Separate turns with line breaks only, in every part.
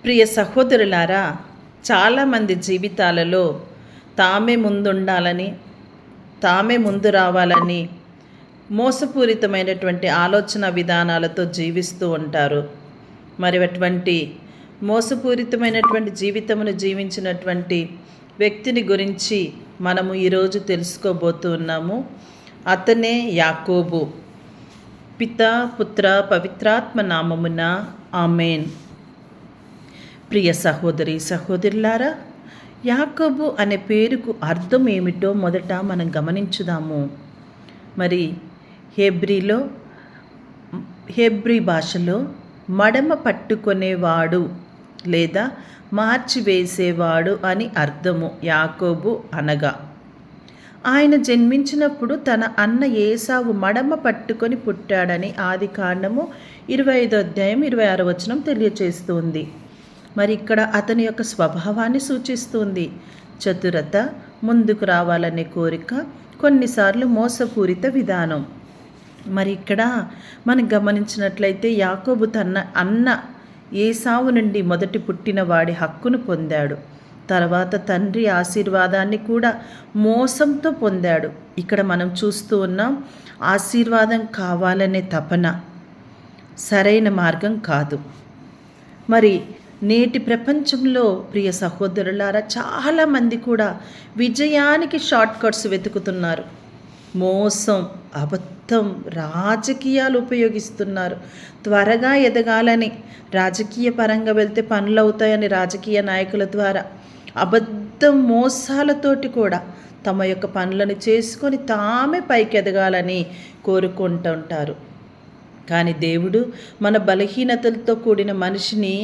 ప్రియ సహోదరులారా, చాలామంది జీవితాలలో తామే ముందుండాలని, తామే ముందు రావాలని మోసపూరితమైనటువంటి ఆలోచన విధానాలతో జీవిస్తూ ఉంటారు. మరి అటువంటి మోసపూరితమైనటువంటి జీవితమును జీవించినటువంటి వ్యక్తిని గురించి మనము ఈరోజు తెలుసుకోబోతూ ఉన్నాము. అతనే యాకోబు. పితా, పుత్ర, పవిత్రాత్మ నామమున ఆమేన్. ప్రియ సహోదరి సహోదరులారా, యాకోబు అనే పేరుకు అర్థం ఏమిటో మొదట మనం గమనించుదాము. మరి హెబ్రీ భాషలో మడమ పట్టుకునేవాడు లేదా మార్చివేసేవాడు అని అర్థము యాకోబు అనగా. ఆయన జన్మించినప్పుడు తన అన్న ఏసావు మడమ పట్టుకొని పుట్టాడని ఆదికాండము 25వ అధ్యాయం 26వ వచనం తెలియచేస్తుంది. మరి ఇక్కడ అతని యొక్క స్వభావాన్ని సూచిస్తుంది. చతురత, ముందుకు రావాలనే కోరిక, కొన్నిసార్లు మోసపూరిత విధానం. మరి ఇక్కడ మనం గమనించినట్లయితే యాకోబు తన అన్న ఏసావు నుండి మొదటి పుట్టిన వాడి హక్కును పొందాడు. తర్వాత తండ్రి ఆశీర్వాదాన్ని కూడా మోసంతో పొందాడు. ఇక్కడ మనం చూస్తూ ఉన్నాం, ఆశీర్వాదం కావాలనే తపన సరైన మార్గం కాదు. మరి నేటి ప్రపంచంలో ప్రియ సహోదరులారా, చాలామంది కూడా విజయానికి షార్ట్ కట్స్ వెతుకుతున్నారు. మోసం, అబద్ధం, రాజకీయాలు ఉపయోగిస్తున్నారు. త్వరగా ఎదగాలని, రాజకీయ పరంగా వెళ్తే పనులు అవుతాయని రాజకీయ నాయకుల ద్వారా అబద్ధం, మోసాలతోటి కూడా తమ యొక్క పనులను చేసుకొని తామే పైకి ఎదగాలని కోరుకుంటుంటారు. కానీ దేవుడు మన బలహీనతలతో కూడిన మనిషిని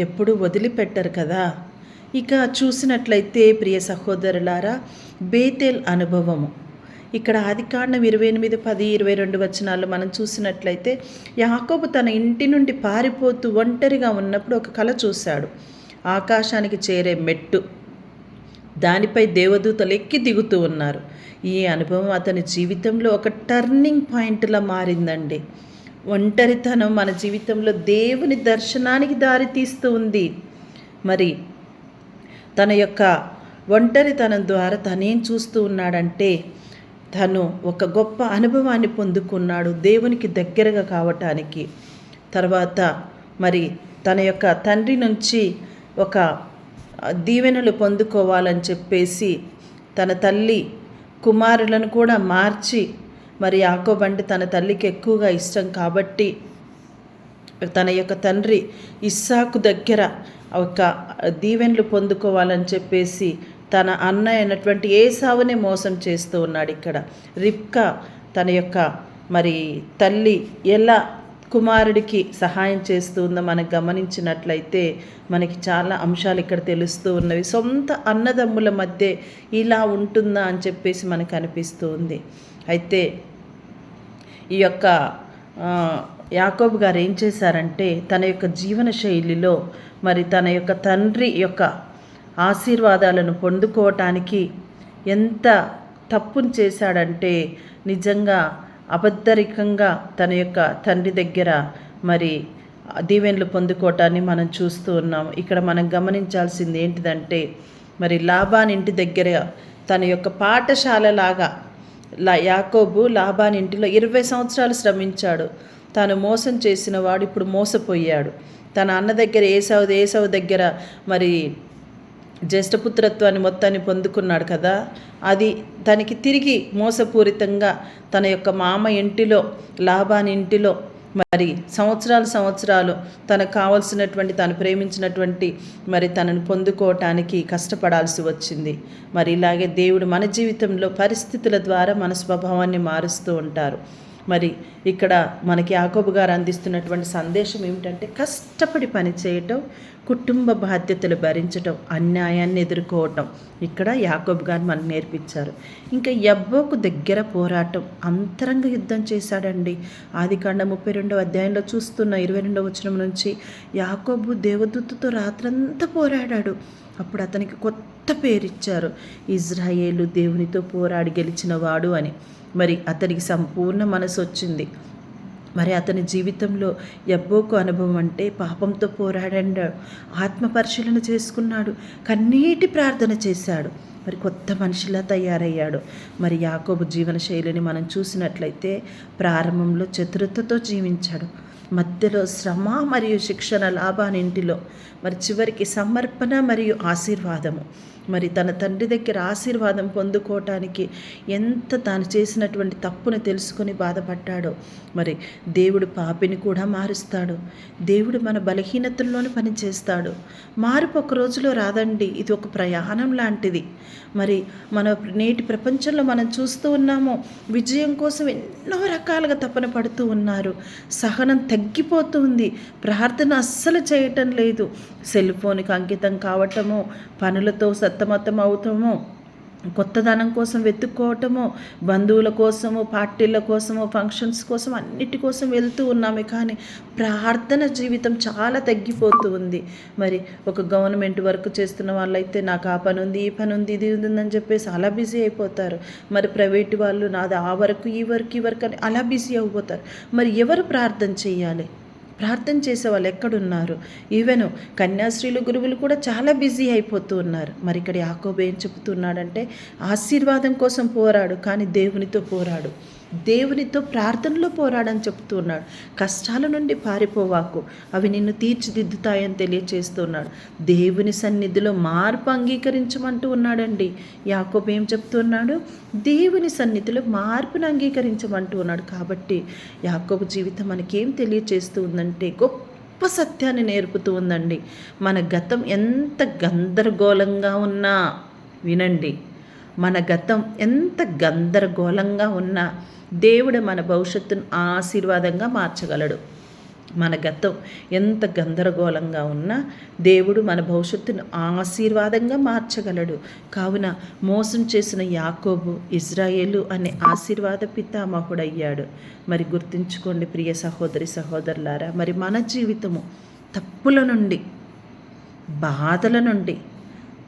ఎప్పుడూ వదిలిపెట్టరు కదా. ఇక చూసినట్లయితే ప్రియ సహోదరులారా, బేతేల్ అనుభవము. ఇక్కడ ఆదికాండం 28, 10, 22 వచనాలు మనం చూసినట్లయితే యాకోబు తన ఇంటి నుండి పారిపోతూ ఒంటరిగా ఉన్నప్పుడు ఒక కల చూశాడు. ఆకాశానికి చేరే మెట్టు, దానిపై దేవదూతలు ఎక్కి దిగుతూ ఉన్నారు. ఈ అనుభవం అతని జీవితంలో ఒక టర్నింగ్ పాయింట్లా మారిందండి. ఒంటరితనం మన జీవితంలో దేవుని దర్శనానికి దారి తీస్తూ ఉంది. మరి తన యొక్క ఒంటరితనం ద్వారా తనేం చూస్తూ ఉన్నాడంటే, తను ఒక గొప్ప అనుభవాన్ని పొందుకున్నాడు దేవునికి దగ్గరగా కావటానికి. తర్వాత మరి తన యొక్క తండ్రి నుంచి ఒక దీవెనలు పొందుకోవాలని చెప్పేసి తన తల్లి కుమారులను కూడా మార్చి, మరి యాకోబు అంటే తన తల్లికి ఎక్కువగా ఇష్టం కాబట్టి తన యొక్క తండ్రి ఇస్సాకు దగ్గర ఒక దీవెనలు పొందుకోవాలని చెప్పేసి తన అన్న అయినటువంటి ఏసావునే మోసం చేస్తూ ఉన్నాడు. ఇక్కడ రిబ్కా తన యొక్క మరి తల్లి ఎలా కుమారుడికి సహాయం చేస్తూ ఉందో మనం గమనించినట్లయితే మనకి చాలా అంశాలు ఇక్కడ తెలుస్తూ ఉన్నవి. సొంత అన్నదమ్ముల మధ్య ఇలా ఉంటుందా అని చెప్పేసి మనకు అనిపిస్తూ ఉంది. అయితే ఈ యొక్క యాకోబు గారు ఏం చేశారంటే, తన యొక్క జీవన శైలిలో మరి తన యొక్క తండ్రి యొక్క ఆశీర్వాదాలను పొందుకోవటానికి ఎంత తప్పును చేశాడంటే, నిజంగా అబద్ధరికంగా తన యొక్క తండ్రి దగ్గర మరి దీవెనలు పొందుకోవటాన్ని మనం చూస్తూ ఉన్నాం. ఇక్కడ మనం గమనించాల్సింది ఏంటిదంటే, మరి లాబాన్ ఇంటి దగ్గర తన యొక్క పాఠశాలలాగా యాకోబు లాబాన్ ఇంటిలో 20 సంవత్సరాలు శ్రమించాడు. తాను మోసం చేసిన వాడు ఇప్పుడు మోసపోయాడు. తన అన్న దగ్గర ఏసావు దగ్గర మరి జ్యేష్ఠపుత్రత్వాన్ని మొత్తాన్ని పొందుకున్నాడు కదా, అది తనకి తిరిగి మోసపూరితంగా తన యొక్క మామ ఇంటిలో, లాబాన్ ఇంటిలో మరి సంవత్సరాలు తనకు కావలసినటువంటి, తను ప్రేమించినటువంటి మరి తనను పొందుకోవటానికి కష్టపడాల్సి వచ్చింది. మరి ఇలాగే దేవుడు మన జీవితంలో పరిస్థితుల ద్వారా మన స్వభావాన్ని మారుస్తూ ఉంటారు. మరి ఇక్కడ మనకి యాకోబు గారు అందిస్తున్నటువంటి సందేశం ఏమిటంటే, కష్టపడి పని చేయటం, కుటుంబ బాధ్యతలు భరించటం, అన్యాయాన్ని ఎదుర్కోవటం ఇక్కడ యాకోబు గారు మనకు నేర్పించారు. ఇంకా యబ్బోకు దగ్గర పోరాటం, అంతరంగ యుద్ధం చేశాడండి. ఆదికాండం 32వ అధ్యాయంలో చూస్తున్న 22వ వచనం నుంచి యాకోబు దేవదూతతో రాత్రంతా పోరాడాడు. అప్పుడు అతనికి కొత్త పేరిచ్చారు, ఇజ్రాయేలు దేవునితో పోరాడి గెలిచిన వాడు అని. మరి అతనికి సంపూర్ణ మనసు వచ్చింది. మరి అతని జీవితంలో యబ్బోకు అనుభవం అంటే పాపంతో పోరాడాడు, ఆత్మ పరిశీలన చేసుకున్నాడు, కన్నీటి ప్రార్థన చేశాడు, మరి కొత్త మనిషిలా తయారయ్యాడు. మరి యాకోబు జీవన శైలిని మనం చూసినట్లయితే ప్రారంభంలో చతురతతో జీవించాడు, మధ్యలో శ్రమ మరియు శిక్షణ లాభానింటిలో, మరి చివరికి సమర్పణ మరియు ఆశీర్వాదము. మరి తన తండ్రి దగ్గర ఆశీర్వాదం పొందుకోవటానికి ఎంత తాను చేసినటువంటి తప్పును తెలుసుకొని బాధపడ్డాడో. మరి దేవుడు పాపిని కూడా మారుస్తాడు. దేవుడు మన బలహీనతల్లోనే పనిచేస్తాడు. మార్పు ఒక రోజులో రాదండి, ఇది ఒక ప్రయాణం లాంటిది. మరి మన నేటి ప్రపంచంలో మనం చూస్తూ ఉన్నాము, విజయం కోసం ఎన్నో రకాలుగా తపన పడుతూ ఉన్నారు. సహనం తగ్గిపోతుంది, ప్రార్థన అస్సలు చేయటం లేదు, సెల్ ఫోన్కి అంకితం కావటము, పనులతో సతమతం అవుతాము, కొత్తదనం కోసం వెతుక్కోవటము, బంధువుల కోసము, పార్టీల కోసము, ఫంక్షన్స్ కోసం, అన్నిటి కోసం వెళ్తూ ఉన్నామే, కానీ ప్రార్థన జీవితం చాలా తగ్గిపోతూ ఉంది. మరి ఒక గవర్నమెంట్ వర్క్ చేస్తున్న వాళ్ళైతే నాకు ఆ పని ఉంది, ఈ పని ఉంది, ఇది ఉందని చెప్పేసి అలా బిజీ అయిపోతారు. మరి ప్రైవేట్ వాళ్ళు నాది ఆ వర్క్, ఈ వర్క్, ఈ వర్క్ అని అలా బిజీ అయిపోతారు. మరి ఎవరు ప్రార్థన చేయాలి? ప్రార్థన చేసే వాళ్ళు ఎక్కడున్నారు? ఈవెన్ కన్యాశ్రీలు గురువులు కూడా చాలా బిజీ అయిపోతూ ఉన్నారు. మరి ఇక్కడ యాకోబు ఏం చెబుతున్నాడంటే, ఆశీర్వాదం కోసం పోరాడు, కానీ దేవునితో పోరాడు, దేవునితో ప్రార్థనలో పోరాడని చెప్తూ ఉన్నాడు. కష్టాల నుండి పారిపోవాకు, అవి నిన్ను తీర్చిదిద్దుతాయని తెలియచేస్తున్నాడు. దేవుని సన్నిధిలో మార్పు అంగీకరించమంటూ ఉన్నాడండి. యాకోబు ఏం చెప్తున్నాడు? దేవుని సన్నిధిలో మార్పును అంగీకరించమంటూ ఉన్నాడు. కాబట్టి యాకోబు జీవితం మనకేం తెలియచేస్తూ ఉందంటే, గొప్ప సత్యాన్ని నేర్పుతూ ఉందండి. మన గతం ఎంత గందరగోళంగా ఉన్నా, వినండి, మన గతం ఎంత గందరగోళంగా ఉన్నా దేవుడు మన భవిష్యత్తును ఆశీర్వాదంగా మార్చగలడు. మన గతం ఎంత గందరగోళంగా ఉన్నా దేవుడు మన భవిష్యత్తును ఆశీర్వాదంగా మార్చగలడు. కావున మోసం చేసిన యాకోబు ఇజ్రాయేలు అనే ఆశీర్వాద పితామహుడయ్యాడు. మరి గుర్తుంచుకోండి ప్రియ సహోదరి సహోదరులారా, మరి మన జీవితము తప్పుల నుండి, బాధల నుండి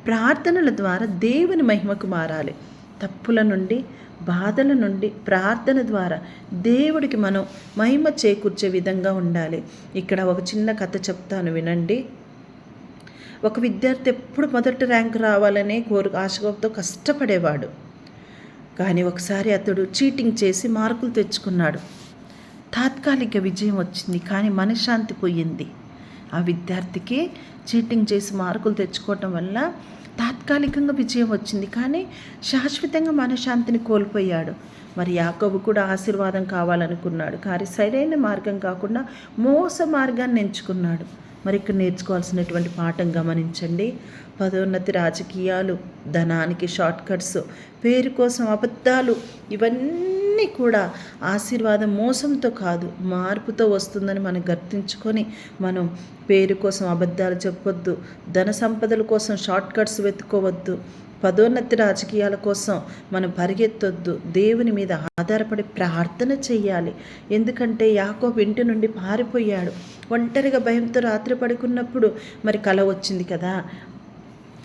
ప్రార్థనల ద్వారా దేవుని మహిమకు మారాలి. తప్పుల నుండి, బాధల నుండి ప్రార్థన ద్వారా దేవుడికి మనం మహిమ చేకూర్చే విధంగా ఉండాలి. ఇక్కడ ఒక చిన్న కథ చెప్తాను, వినండి. ఒక విద్యార్థి ఎప్పుడు మొదటి ర్యాంక్ రావాలనే ఆశతో కష్టపడేవాడు. కానీ ఒకసారి అతడు చీటింగ్ చేసి మార్కులు తెచ్చుకున్నాడు. తాత్కాలిక విజయం వచ్చింది, కానీ మనశ్శాంతి పోయింది. ఆ విద్యార్థికి చీటింగ్ చేసి మార్కులు తెచ్చుకోవటం వల్ల తాత్కాలికంగా విజయం వచ్చింది, కానీ శాశ్వతంగా మనశ్శాంతిని కోల్పోయాడు. మరి యాకోబు కూడా ఆశీర్వాదం కావాలనుకున్నాడు, కానీ సరైన మార్గం కాకుండా మోస మార్గాన్ని ఎంచుకున్నాడు. మరి ఇక్కడ నేర్చుకోవాల్సినటువంటి పాఠం గమనించండి. పదోన్నతి, రాజకీయాలు, ధనానికి షార్ట్ కట్స్, పేరు కోసం అబద్ధాలు, ఇవన్నీ కూడా ఆశీర్వాదం మోసంతో కాదు, మార్పుతో వస్తుందని మనం గుర్తించుకొని మనం పేరు కోసం అబద్ధాలు చెప్పొద్దు, ధన సంపదల కోసం షార్ట్ కట్స్ వెతుక్కోవద్దు, పదోన్నతి రాజకీయాల కోసం మనం పరిగెత్తొద్దు. దేవుని మీద ఆధారపడి ప్రార్థన చెయ్యాలి. ఎందుకంటే యాకోబు ఇంటి నుండి పారిపోయాడు. ఒంటరిగా భయంతో రాత్రి పడుకున్నప్పుడు మరి కల వచ్చింది కదా.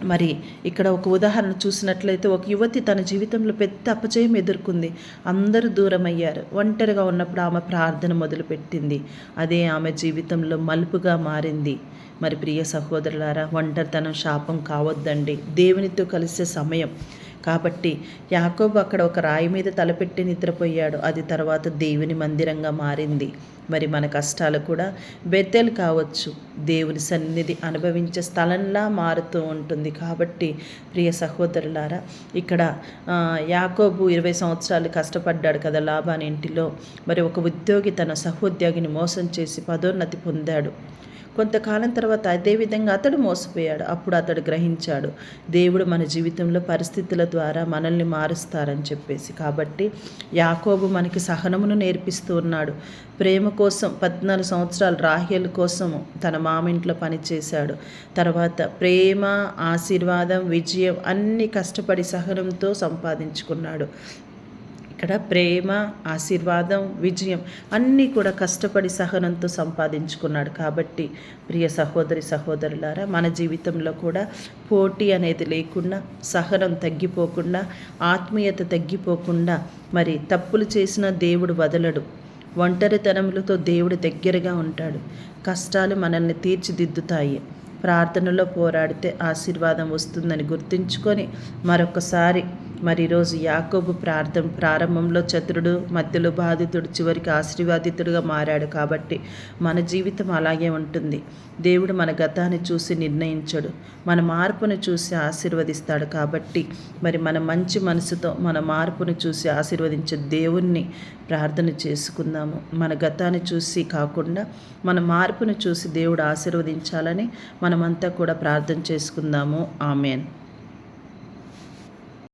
మరి ఇక్కడ ఒక ఉదాహరణ చూసినట్లయితే, ఒక యువతి తన జీవితంలో పెద్ద అపజయం ఎదుర్కొంది. అందరూ దూరం అయ్యారు. ఒంటరిగా ఉన్నప్పుడు ఆమె ప్రార్థన మొదలుపెట్టింది. అదే ఆమె జీవితంలో మలుపుగా మారింది. మరి ప్రియ సహోదరులారా, ఒంటరితనం శాపం కావద్దండి, దేవునితో కలిసే సమయం. కాబట్టి యాకోబు అక్కడ ఒక రాయి మీద తలపెట్టి నిద్రపోయాడు. అది తర్వాత దేవుని మందిరంగా మారింది. మరి మన కష్టాలు కూడా బెతెల్ కావచ్చు, దేవుని సన్నిధి అనుభవించే స్థలంలా మారుతూ ఉంటుంది. కాబట్టి ప్రియ సహోదరులారా, ఇక్కడ యాకోబు 20 సంవత్సరాలు కష్టపడ్డాడు కదా లాబాను ఇంటిలో. మరి ఒక ఉద్యోగి తన సహోద్యోగిని మోసం చేసి పదోన్నతి పొందాడు. కొంతకాలం తర్వాత అదేవిధంగా అతడు మోసపోయాడు. అప్పుడు అతడు గ్రహించాడు, దేవుడు మన జీవితంలో పరిస్థితుల ద్వారా మనల్ని మారుస్తారని చెప్పేసి. కాబట్టి యాకోబు మనకి సహనమును నేర్పిస్తూ ఉన్నాడు. ప్రేమ కోసం 14 సంవత్సరాలు రాహేలు కోసము తన మామింట్లో పనిచేశాడు. తర్వాత ప్రేమ, ఆశీర్వాదం, విజయం అన్నీ కష్టపడి సహనంతో సంపాదించుకున్నాడు. ఇక్కడ ప్రేమ, ఆశీర్వాదం, విజయం అన్నీ కూడా కష్టపడి సహనంతో సంపాదించుకున్నాడు. కాబట్టి ప్రియ సహోదరి సహోదరులారా, మన జీవితంలో కూడా పోటీ అనేది లేకుండా, సహనం తగ్గిపోకుండా, ఆత్మీయత తగ్గిపోకుండా, మరి తప్పులు చేసిన దేవుడు వదలడు. ఒంటరితనములతో దేవుడు దగ్గరగా ఉంటాడు. కష్టాలు మనల్ని తీర్చిదిద్దుతాయి. ప్రార్థనలో పోరాడితే ఆశీర్వాదం వస్తుందని గుర్తుంచుకొని మరొకసారి ఈరోజు యాకోబు ప్రారంభంలో చతురుడు, మధ్యలో బాధితుడు, చివరికి ఆశీర్వాదితుడుగా మారాడు. కాబట్టి మన జీవితం అలాగే ఉంటుంది. దేవుడు మన గతాన్ని చూసి నిర్ణయించడు, మన మార్పును చూసి ఆశీర్వదిస్తాడు. కాబట్టి మన మంచి మనసుతో మన మార్పును చూసి ఆశీర్వదించే దేవుణ్ణి ప్రార్థన చేసుకుందాము. మన గతాన్ని చూసి కాకుండా మన మార్పును చూసి దేవుడు ఆశీర్వదించాలని మనమంతా కూడా ప్రార్థన చేసుకుందాము. ఆమేన్.